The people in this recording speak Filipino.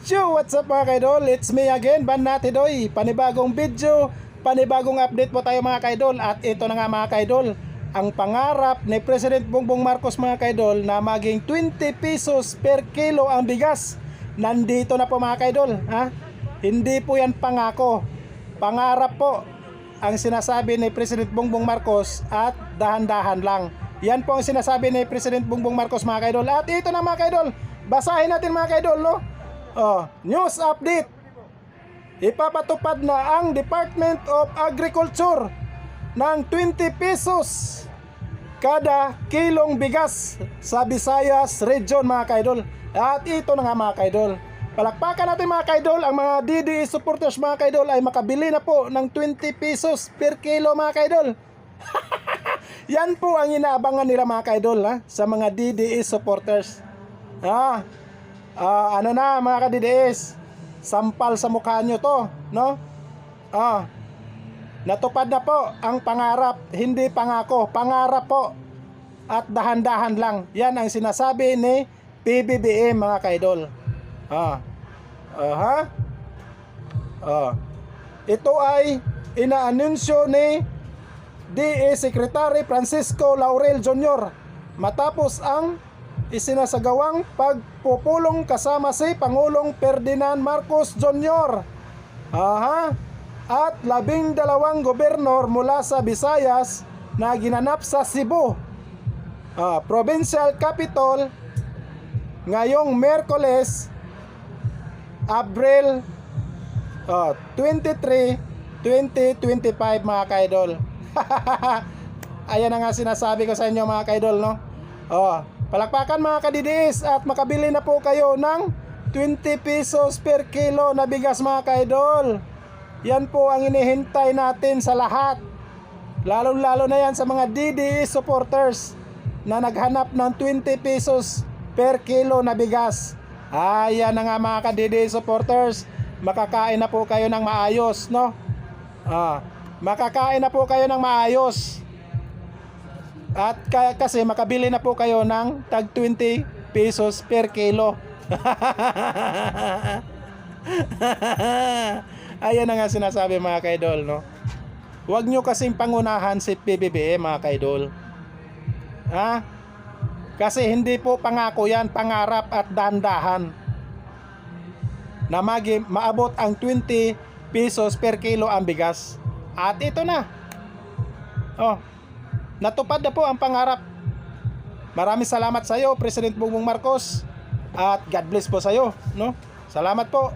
Yo, what's up mga kaidol? It's me again, Banat Hidoy. Panibagong video, panibagong update po tayo mga kaidol. At ito na nga mga kaidol, ang pangarap ni President Bongbong Marcos mga kaidol na maging 20 pesos per kilo ang bigas. Nandito na po mga kaidol, ha? Hindi po yan pangako. Pangarap po ang sinasabi ni President Bongbong Marcos at dahan-dahan lang. Yan po ang sinasabi ni President Bongbong Marcos mga kaidol. At ito na mga kaidol, basahin natin mga kaidol, no? News update. Ipapatupad na ang Department of Agriculture ng 20 pesos kada kilong bigas sa Visayas Region mga kaidol. At ito na nga mga kaidol, palakpakan natin mga kaidol, ang mga DDE supporters mga kaidol ay makabili na po ng 20 pesos per kilo mga kaidol. Yan po ang inaabangan nila mga kaidol, ha? Sa mga DDE supporters. Ano na mga ka-DDS, sampal sa mukha nyo to, no? Natupad na po ang pangarap, hindi pangako, pangarap po. At dahan-dahan lang. Yan ang sinasabi ni PBBM mga kaidol. Ito ay inaanunsyo ni DA Secretary Francisco Laurel Jr. matapos ang isinasagawang pagpupulong kasama si Pangulong Ferdinand Marcos Jr. At 12 gobernador mula sa Visayas na ginanap sa Cebu, Provincial Capital, ngayong Miyerkules, Abril 23, 2025 mga kaidol. Ayan na nga sinasabi ko sa inyo mga kaidol, no? Palakpakan mga ka-DDS at makabili na po kayo ng 20 pesos per kilo na bigas mga kaidol. Yan po ang inihintay natin sa lahat. Lalo-lalo na yan sa mga DDE supporters na naghanap ng 20 pesos per kilo na bigas. Ayan na nga mga ka-DDE supporters, makakain na po kayo ng maayos, no? Makakain na po kayo ng maayos. At kasi makabili na po kayo ng tag 20 pesos per kilo. Ayan na nga sinasabi mga kaidol, no? Huwag nyo kasing pangunahan si PBBM mga kaidol. Kasi hindi po pangako yan, pangarap at dahan-dahan na maabot ang 20 pesos per kilo ang bigas. At ito na. Natupad na po ang pangarap. Maraming salamat sa iyo, President Bongbong Marcos. At God bless po sa iyo, no? Salamat po.